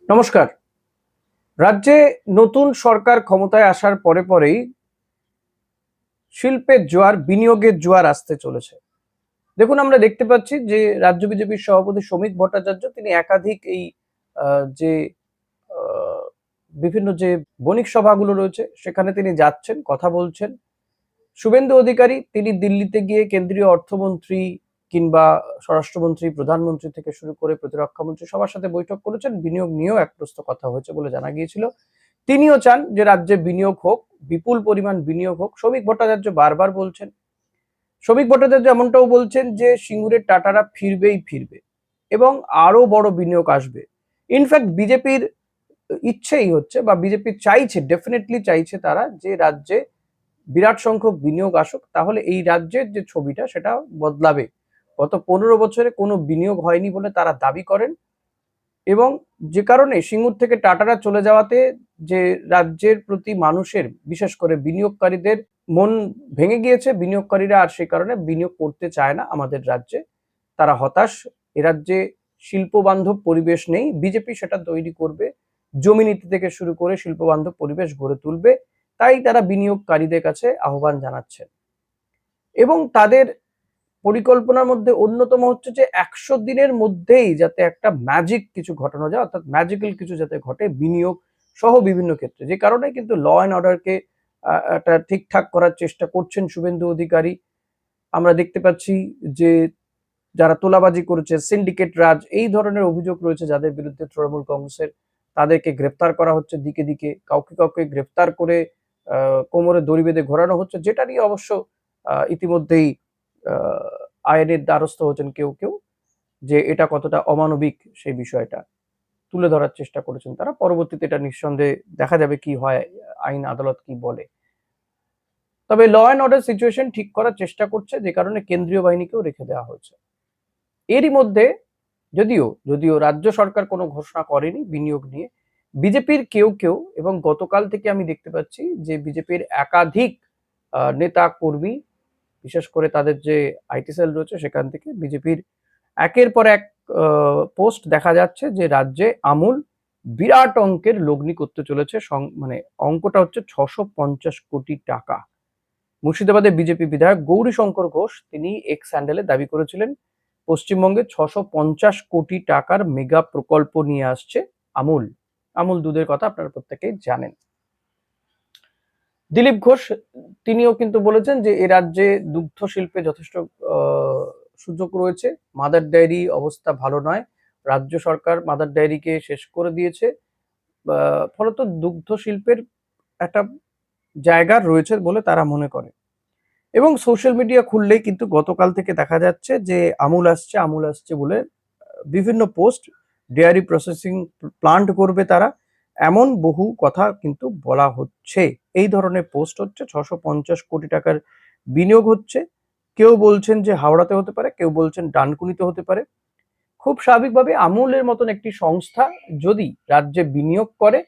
নমস্কার। রাজ্যে নতুন সরকার ক্ষমতায় আসার পরেই শিল্পের জোয়ার, বিনিয়োগের জোয়ার আসতে চলেছে। দেখুন, আমরা দেখতে পাচ্ছি যে রাজ্য বিজেপির সভাপতি শ্রমিক ভট্টাচার্য তিনি একাধিক এই যে আ বিভিন্ন যে বণিক সভাগুলো রয়েছে সেখানে তিনি যাচ্ছেন, কথা বলছেন। শুভেন্দু অধিকারী তিনি দিল্লিতে গিয়ে কেন্দ্রীয় অর্থমন্ত্রী কিংবা স্বরাষ্ট্রমন্ত্রী, প্রধানমন্ত্রী থেকে শুরু করে প্রতিরক্ষামন্ত্রী সবার সাথে বৈঠক করেছেন। বিনিয়োগ নিয়েও এক প্রস্ত কথা হয়েছে বলে জানা গিয়েছিল। তিনিও চান যে রাজ্যে বিনিয়োগ হোক, বিপুল পরিমাণ বিনিয়োগ হোক। শ্রমিক ভট্টাচার্য বারবার বলছেন। শ্রমিক ভট্টাচার্য এমনটাও বলছেন যে সিঙ্গুরের টাটারা ফিরবেই ফিরবে এবং আরো বড় বিনিয়োগ আসবে। ইনফ্যাক্ট বিজেপির ইচ্ছেই হচ্ছে বা বিজেপি চাইছে, ডেফিনেটলি চাইছে তারা যে রাজ্যে বিরাট সংখ্যক বিনিয়োগ আসুক, তাহলে এই রাজ্যের যে ছবিটা সেটা বদলাবে। গত 15 বছরে কোনো বিনিয়োগ হয়নি বলে তারা দাবি করেন এবং যে কারণে সিঙ্গুর থেকে টাটারা চলে যাওয়াতে যে রাজ্যের প্রতি মানুষের, বিশেষ করে বিনিয়োগকারীদের মন ভেঙে গিয়েছে। বিনিয়োগকারীরা আর সেই কারণে বিনিয়োগ করতে চায় না আমাদের রাজ্যে। তারা হতাশ। এ রাজ্যে শিল্পবান্ধব পরিবেশ নেই। বিজেপি সেটা তৈরি করবে। জমি নীতি থেকে শুরু করে শিল্পবান্ধব পরিবেশ গড়ে তুলবে। তাই তারা বিনিয়োগকারীদের কাছে আহ্বান জানাচ্ছেন এবং তাদের পরিকল্পনার মধ্যে অন্যতম হচ্ছে যে 100 দিনের মধ্যেই যাতে একটা ম্যাজিক কিছু ঘটানো যায়, অর্থাৎ ম্যাজিক্যাল কিছু যাতে ঘটে বিনিয়োগ সহ বিভিন্ন ক্ষেত্রে। যে কারণে কিন্তু ল অ্যান্ড অর্ডারকে একটা ঠিকঠাক করার চেষ্টা করছেন শুভেন্দু অধিকারী। আমরা দেখতে পাচ্ছি যে যারা তোলাবাজি করেছে, সিন্ডিকেট রাজ, এই ধরনের অভিযোগ রয়েছে যাদের বিরুদ্ধে তৃণমূল কংগ্রেসের, তাদেরকে গ্রেপ্তার করা হচ্ছে দিকে দিকে। কাউকে গ্রেপ্তার করে কোমরে দড়ি বেঁধে ঘোরানো হচ্ছে, যেটা নিয়ে অবশ্য ইতিমধ্যেই আইনের দ্বারস্থ হচ্ছেন কেউ যে এটা কতটা অমানবিক সেই বিষয়টা তুলে ধরার চেষ্টা করেছেন তারা। পরবর্তীতে এটা নিঃসন্দেহে দেখা যাবে কি হয়, আইন আদালত কি বলে। তবে ল অ্যান্ড অর্ডার সিচুয়েশন ঠিক করার চেষ্টা করছে, যে কারণে কেন্দ্রীয় বাহিনীকেও রেখে দেওয়া হয়েছে। এরই মধ্যে যদিও রাজ্য সরকার কোনো ঘোষণা করেনি বিনিয়োগ নিয়ে, বিজেপির কেউ এবং গতকাল থেকে আমি দেখতে পাচ্ছি যে বিজেপির একাধিক নেতা কর্মী, বিশেষ করে তাদের যে আইটি সেল রয়েছে সেখান থেকে বিজেপির একের পর এক পোস্ট দেখা যাচ্ছে যে রাজ্যে আমূল বিরাট অঙ্কের লগ্নি করতে চলেছে। মানে অঙ্কটা হচ্ছে 650 কোটি টাকা। মুর্শিদাবাদের বিজেপি বিধায়ক গৌরীশঙ্কর ঘোষ তিনি এক্স হ্যান্ডেলে দাবি করেছিলেন পশ্চিমবঙ্গে 650 কোটি টাকার মেগা প্রকল্প নিয়ে আসছে আমূল। আমূল দুধের কথা আপনারা প্রত্যেকেই জানেন। দিলীপ ঘোষ তিনিও কিন্তু বলেছেন যে এ রাজ্যে দুগ্ধ শিল্পে যথেষ্ট সুযোগ রয়েছে। মাদার ডেয়ারি অবস্থা ভালো নয়। রাজ্য সরকার মাদার ডেয়ারিকে শেষ করে দিয়েছে। ফলত দুগ্ধ শিল্পের একটা জায়গা রয়েছে বলে তারা মনে করে। এবং সোশ্যাল মিডিয়া খুললেই কিন্তু গতকাল থেকে দেখা যাচ্ছে যে আমুল আসছে বলে বিভিন্ন পোস্ট, ডেয়ারি প্রসেসিং প্লান্ট করবে তারা, এমন বহু কথা কিন্তু বলা হচ্ছে। এই ধরনের পোস্ট হচ্ছে, 650 কোটি টাকার বিনিয়োগ হচ্ছে। কেউ বলছেন যে হাওড়াতে হতে পারে, কেউ বলছেন ডানকুনিতে হতে পারে। খুব স্বাভাবিকভাবে আমুলের মতন একটি সংস্থা যদি রাজ্যে বিনিয়োগ করে,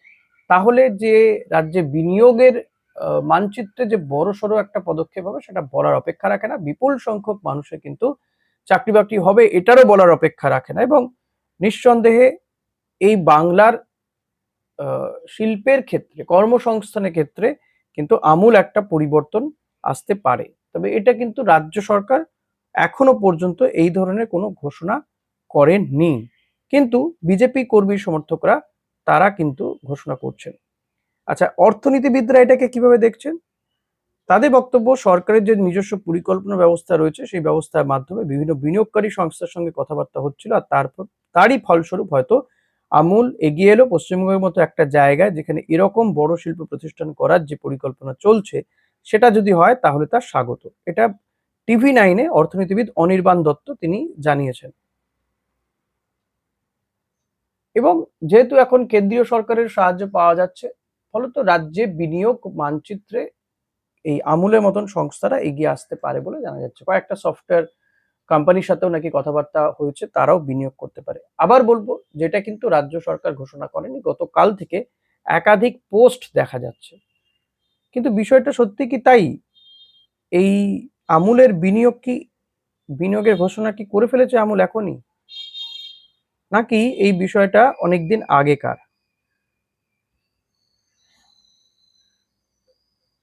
তাহলে যে রাজ্যে বিনিয়োগের মানচিত্রে যে বড়সড় একটা পদক্ষেপ হবে সেটা বলার অপেক্ষা রাখে না। বিপুল সংখ্যক মানুষের কিন্তু চাকরি বাকরি হবে, এটারও বলার অপেক্ষা রাখে না। এবং নিঃসন্দেহে এই বাংলার শিল্পের ক্ষেত্রে, কর্মসংস্থানের ক্ষেত্রে কিন্তু আমূল একটা পরিবর্তন আসতে পারে। তবে এটা কিন্তু রাজ্য সরকার এখনো পর্যন্ত এই ধরনের কোনো ঘোষণা করেননি। কিন্তু বিজেপি কর্মী সমর্থকরা তারা কিন্তু ঘোষণা করছেন। আচ্ছা, অর্থনীতিবিদরা এটাকে কিভাবে দেখছেন? তাদের বক্তব্য, সরকারের যে নিজস্ব পরিকল্পনা ব্যবস্থা রয়েছে সেই ব্যবস্থার মাধ্যমে বিভিন্ন বিনিয়োগকারী সংস্থার সঙ্গে কথাবার্তা হচ্ছিল, আর তারই ফলস্বরূপ হয়তো আমূল এগিয়ে এলো পশ্চিমবঙ্গের মতো একটা জায়গায় যেখানে এরকম বড় শিল্প প্রতিষ্ঠান করার যে পরিকল্পনা চলছে সেটা যদি হয় তাহলে তার স্বাগত। এটা TV9-এ অর্থনীতিবিদ অনির্বাণ দত্ত তিনি জানিয়েছেন। এবং যেহেতু এখন কেন্দ্রীয় সরকারের সাহায্য পাওয়া যাচ্ছে, ফলত রাজ্যে বিনিয়োগ মানচিত্রে এই আমুলের মতন সংস্থারা এগিয়ে আসতে পারে বলে জানা যাচ্ছে। কয়েকটা সফটওয়্যার কোম্পানির সাথেও নাকি কথাবার্তা হয়েছে, তারাও বিনিয়োগ করতে পারে। আবার বলবো, যেটা কিন্তু রাজ্য সরকার ঘোষণা করেনি, গতকাল থেকে একাধিক পোস্ট দেখা যাচ্ছে। কিন্তু বিষয়টা সত্যি কি তাই? এই আমুলের বিনিয়োগের ঘোষণা কি করে ফেলেছে আমুল এখনই, নাকি এই বিষয়টা অনেকদিন আগেকার?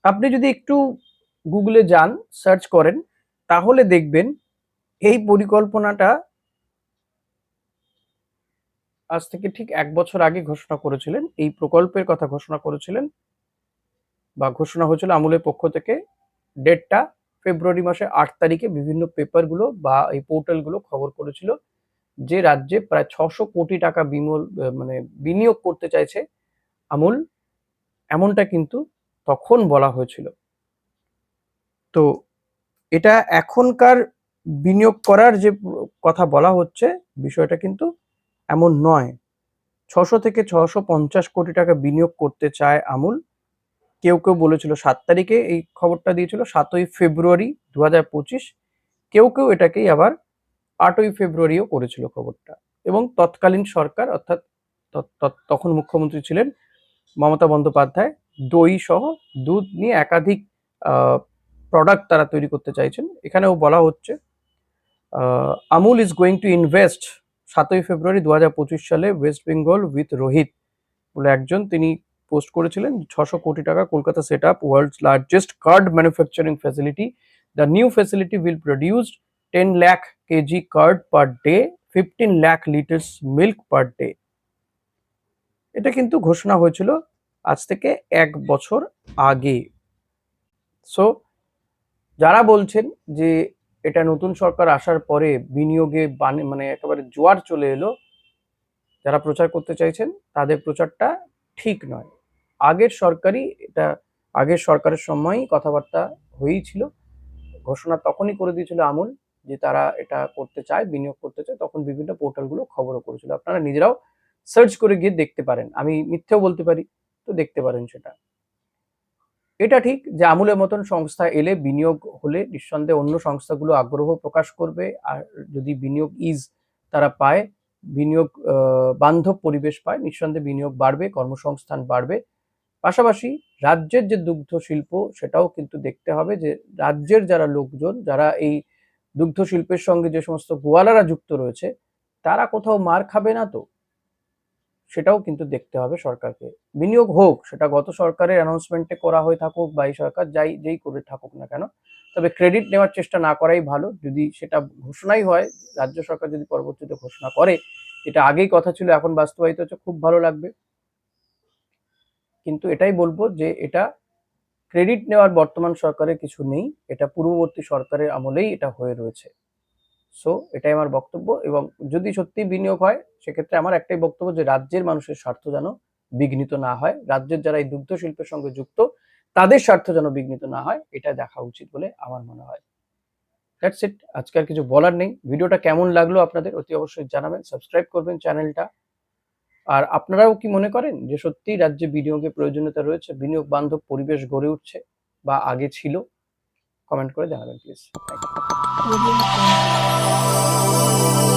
আপনি যদি একটু গুগলে যান, সার্চ করেন, তাহলে দেখবেন এই পরিকল্পনাটা আজ থেকে ঠিক 1 বছর আগে ঘোষণা করেছিলেন। এই প্রকল্পের কথা ঘোষণা করেছিলেন বা ঘোষণা হয়েছিল আমুলের পক্ষ থেকে। ডেটটা ফেব্রুয়ারি মাসের 8 তারিখে বিভিন্ন পেপারগুলো বা এই পোর্টালগুলো খবর করেছিল যে রাজ্যে প্রায় 600 কোটি টাকা মানে বিনিয়োগ করতে চাইছে আমুল, এমনটা কিন্তু তখন বলা হয়েছিল। তো এটা এখনকার বিনিয়োগ করার যে কথা বলা হচ্ছে, বিষয়টা কিন্তু এমন নয়। 600 থেকে 650 কোটি টাকা বিনিয়োগ করতে চায় আমুল। কেউ কেউ বলেছিল 7 তারিখে, এই খবরটা দিয়েছিল 7ই ফেব্রুয়ারি 2025। কেউ কেউ এটাকেই আবার 8ই ফেব্রুয়ারিও করেছিল খবরটা। এবং তৎকালীন সরকার, অর্থাৎ তখন মুখ্যমন্ত্রী ছিলেন মমতা বন্দ্যোপাধ্যায়, দই সহ দুধ নিয়ে একাধিক প্রোডাক্ট তারা তৈরি করতে চাইছেন। এখানেও বলা হচ্ছে Amul is going to invest 7ই ফেব্রুয়ারি 2025 সালে ওয়েস্ট বেঙ্গল উইথ রোহিত বলে একজন, তিনি পোস্ট করেছিলেন 600 কোটি টাকা Kolkata set up world's largest card manufacturing facility. The new facility will produce 10 lakh kg curd per day, 15 lakh liters milk per day। এটা কিন্তু ঘোষণা হয়েছিল আজ থেকে 1 বছর আগে। সো যারা বলছেন যে এটা নতুন সরকার আসার পরে বিনিয়োগে মানে একেবারে জোয়ার চলে এলো, যারা প্রচার করতে চাইছেন তাদের প্রচারটা ঠিক নয়। আগের সরকারের সময়ই কথাবার্তা হয়েই ছিল, ঘোষণা তখনই করে দিয়েছিল আমুল যে তারা এটা করতে চায়, বিনিয়োগ করতে চায়। তখন বিভিন্ন পোর্টালগুলো খবরও করেছিল, আপনারা নিজেরাও সার্চ করে গিয়ে দেখতে পারেন, আমি মিথ্যেও বলতে পারি, তো দেখতে পারেন সেটা। এটা ঠিক যে আমুলের মতন সংস্থা এলে, বিনিয়োগ হলে নিঃসন্দেহে অন্য সংস্থাগুলো আগ্রহ প্রকাশ করবে। আর যদি বিনিয়োগ তারা পায়, বিনিয়োগ বান্ধব পরিবেশ পায়, নিঃসন্দেহে বিনিয়োগ বাড়বে, কর্মসংস্থান বাড়বে। পাশাপাশি রাজ্যের যে দুগ্ধ শিল্প, সেটাও কিন্তু দেখতে হবে যে রাজ্যের যারা লোকজন, যারা এই দুগ্ধ শিল্পের সঙ্গে যে সমস্ত গোয়ালারা যুক্ত রয়েছে, তারা কোথাও মার খাবে না তো, সেটাও কিন্তু দেখতে হবে সরকারকে। বিনিয়োগ হোক, সেটা গত সরকারের অ্যানাউন্সমেন্টে করা হয়ে থাকুক বা এই সরকার যেই করে থাকুক না কেন, তবে ক্রেডিট নেওয়ার চেষ্টা না করাই ভালো। যদি সেটা ঘোষণাই হয়, রাজ্য সরকার যদি পরবর্তীতে ঘোষণা করে এটা আগেই কথা ছিল, এখন বাস্তবায়িত হচ্ছে, খুব ভালো লাগবে। কিন্তু এটাই বলবো যে এটা ক্রেডিট নেওয়ার বর্তমান সরকারের কিছু নেই, এটা পূর্ববর্তী সরকারের আমলেই এটা হয়ে রয়েছে। সো এটাই আমার বক্তব্য। এবং যদি সত্যি বিনিয়োগ হয়, সেক্ষেত্রে আমার একটাই বক্তব্য যে রাজ্যের মানুষের স্বার্থ যেন বিঘ্নিত না হয়, রাজ্যের যারা এই দুগ্ধ শিল্পের সঙ্গে যুক্ত তাদের স্বার্থ যেন বিঘ্নিত না হয়, এটা দেখা উচিত বলে আমার মনে হয়। দ্যাটস ইট, আজকে আর কিছু বলার নেই। ভিডিওটা কেমন লাগলো আপনাদের অতি অবশ্যই জানাবেন, সাবস্ক্রাইব করবেন চ্যানেলটা। আর আপনারাও কি মনে করেন যে সত্যিই রাজ্যে বিনিয়োগের প্রয়োজনীয়তা রয়েছে, বিনিয়োগ বান্ধব পরিবেশ গড়ে উঠছে বা আগে ছিল? কমেন্ট করে জানাবেন প্লিজ। Thank you.